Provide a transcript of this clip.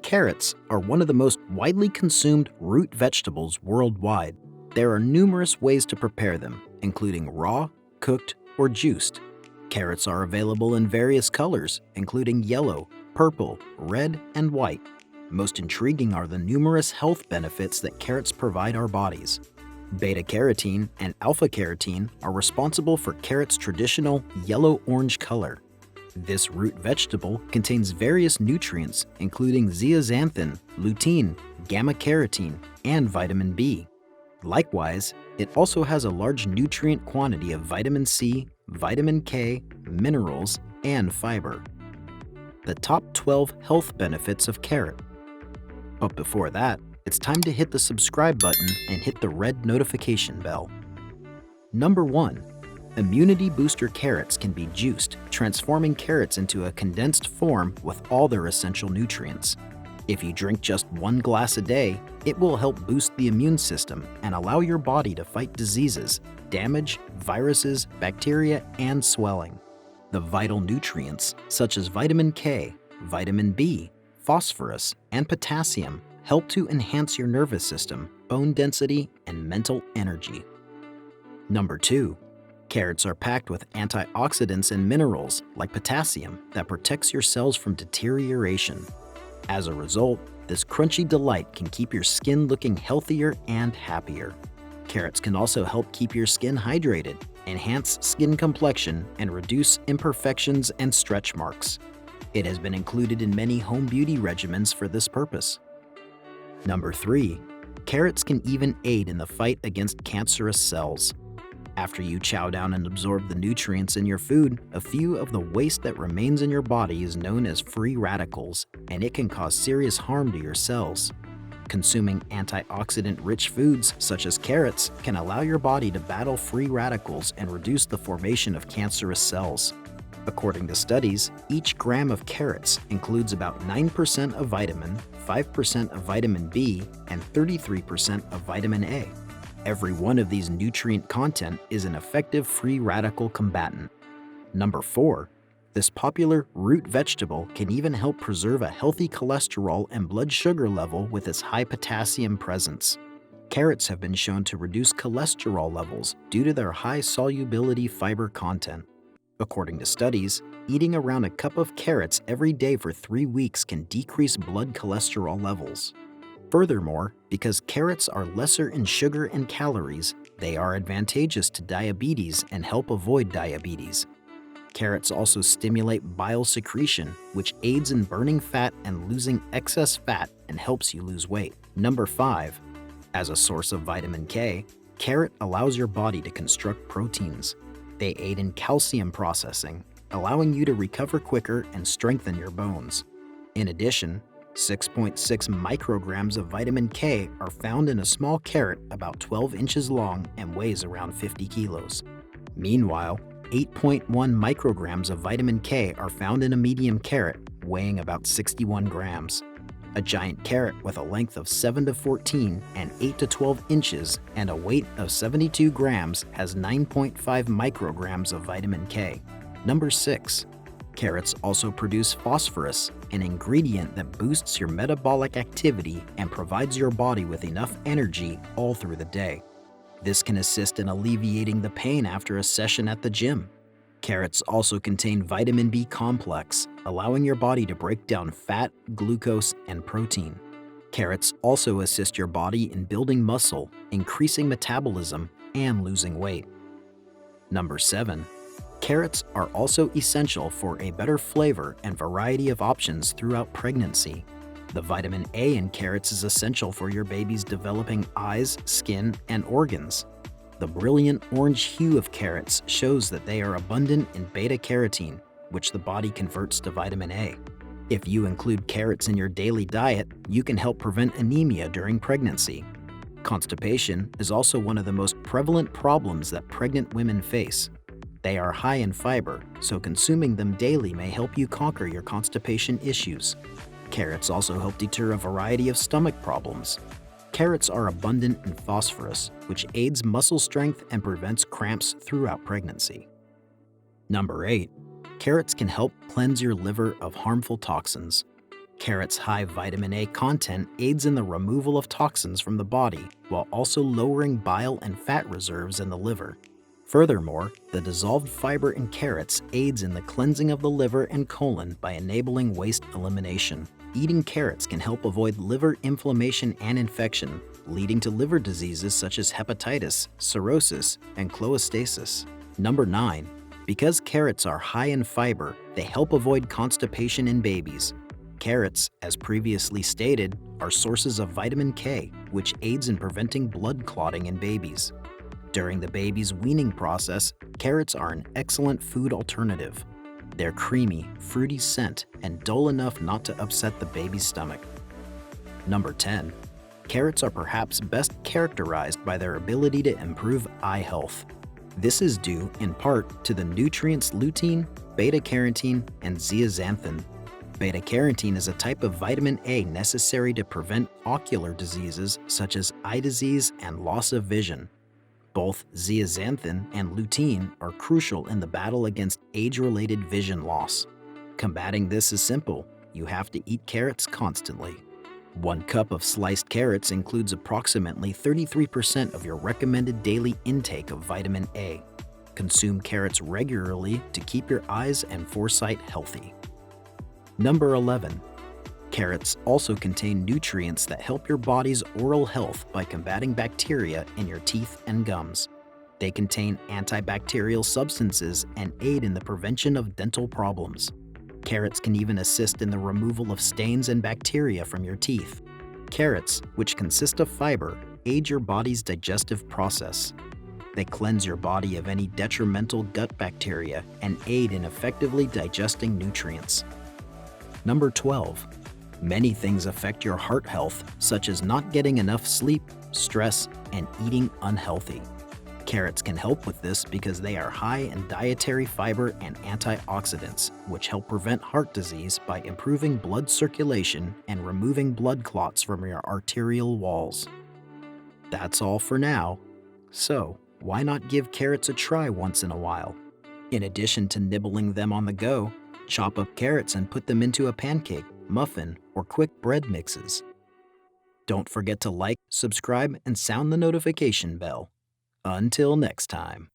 Carrots are one of the most widely consumed root vegetables worldwide. There are numerous ways to prepare them, including raw, cooked, or juiced. Carrots are available in various colors, including yellow, purple, red, and white. Most intriguing are the numerous health benefits that carrots provide our bodies. Beta-carotene and alpha-carotene are responsible for carrots' traditional yellow-orange color. This root vegetable contains various nutrients including zeaxanthin, lutein, gamma-carotene, and vitamin B. Likewise, it also has a large nutrient quantity of vitamin C, vitamin K, minerals, and fiber. The top 12 health benefits of carrot. But before that, it's time to hit the subscribe button and hit the red notification bell. Number 1. Immunity booster carrots can be juiced, transforming carrots into a condensed form with all their essential nutrients. If you drink just 1 glass a day, it will help boost the immune system and allow your body to fight diseases, damage, viruses, bacteria, and swelling. The vital nutrients, such as vitamin K, vitamin B, phosphorus, and potassium, help to enhance your nervous system, bone density, and mental energy. Number 2. Carrots are packed with antioxidants and minerals like potassium that protects your cells from deterioration. As a result, this crunchy delight can keep your skin looking healthier and happier. Carrots can also help keep your skin hydrated, enhance skin complexion, and reduce imperfections and stretch marks. It has been included in many home beauty regimens for this purpose. Number 3. Carrots can even aid in the fight against cancerous cells. After you chow down and absorb the nutrients in your food, a few of the waste that remains in your body is known as free radicals, and it can cause serious harm to your cells. Consuming antioxidant-rich foods, such as carrots, can allow your body to battle free radicals and reduce the formation of cancerous cells. According to studies, each gram of carrots includes about 9% of vitamin, 5% of vitamin B, and 33% of vitamin A. Every one of these nutrient content is an effective free radical combatant. Number 4. This popular root vegetable can even help preserve a healthy cholesterol and blood sugar level with its high potassium presence. Carrots have been shown to reduce cholesterol levels due to their high solubility fiber content. According to studies, eating around a cup of carrots every day for 3 weeks can decrease blood cholesterol levels. Furthermore, because carrots are lesser in sugar and calories, they are advantageous to diabetes and help avoid diabetes. Carrots also stimulate bile secretion, which aids in burning fat and losing excess fat and helps you lose weight. Number 5. As a source of vitamin K, carrot allows your body to construct proteins. They aid in calcium processing, allowing you to recover quicker and strengthen your bones. In addition, 6.6 micrograms of vitamin K are found in a small carrot about 12 inches long and weighs around 50 kilos. Meanwhile, 8.1 micrograms of vitamin K are found in a medium carrot, weighing about 61 grams. A giant carrot with a length of 7 to 14 and 8 to 12 inches and a weight of 72 grams has 9.5 micrograms of vitamin K. Number 6. Carrots also produce phosphorus, an ingredient that boosts your metabolic activity and provides your body with enough energy all through the day. This can assist in alleviating the pain after a session at the gym. Carrots also contain vitamin B complex, allowing your body to break down fat, glucose, and protein. Carrots also assist your body in building muscle, increasing metabolism, and losing weight. Number 7. Carrots are also essential for a better flavor and variety of options throughout pregnancy. The vitamin A in carrots is essential for your baby's developing eyes, skin, and organs. The brilliant orange hue of carrots shows that they are abundant in beta-carotene, which the body converts to vitamin A. If you include carrots in your daily diet, you can help prevent anemia during pregnancy. Constipation is also one of the most prevalent problems that pregnant women face. They are high in fiber, so consuming them daily may help you conquer your constipation issues. Carrots also help deter a variety of stomach problems. Carrots are abundant in phosphorus, which aids muscle strength and prevents cramps throughout pregnancy. Number 8. Carrots can help cleanse your liver of harmful toxins. Carrots' high vitamin A content aids in the removal of toxins from the body while also lowering bile and fat reserves in the liver. Furthermore, the dissolved fiber in carrots aids in the cleansing of the liver and colon by enabling waste elimination. Eating carrots can help avoid liver inflammation and infection, leading to liver diseases such as hepatitis, cirrhosis, and cholestasis. Number 9. Because carrots are high in fiber, they help avoid constipation in babies. Carrots, as previously stated, are sources of vitamin K, which aids in preventing blood clotting in babies. During the baby's weaning process, carrots are an excellent food alternative. Their creamy, fruity scent and dull enough not to upset the baby's stomach. Number 10. Carrots are perhaps best characterized by their ability to improve eye health. This is due, in part, to the nutrients lutein, beta-carotene, and zeaxanthin. Beta-carotene is a type of vitamin A necessary to prevent ocular diseases such as eye disease and loss of vision. Both zeaxanthin and lutein are crucial in the battle against age-related vision loss. Combating this is simple. You have to eat carrots constantly. 1 cup of sliced carrots includes approximately 33% of your recommended daily intake of vitamin A. Consume carrots regularly to keep your eyes and foresight healthy. Number 11. Carrots also contain nutrients that help your body's oral health by combating bacteria in your teeth and gums. They contain antibacterial substances and aid in the prevention of dental problems. Carrots can even assist in the removal of stains and bacteria from your teeth. Carrots, which consist of fiber, aid your body's digestive process. They cleanse your body of any detrimental gut bacteria and aid in effectively digesting nutrients. Number 12. Many things affect your heart health, such as not getting enough sleep, stress, and eating unhealthy. Carrots can help with this because they are high in dietary fiber and antioxidants, which help prevent heart disease by improving blood circulation and removing blood clots from your arterial walls. That's all for now. So, why not give carrots a try once in a while? In addition to nibbling them on the go, chop up carrots and put them into a pancake, muffin, or quick bread mixes. Don't forget to like, subscribe, and sound the notification bell. Until next time.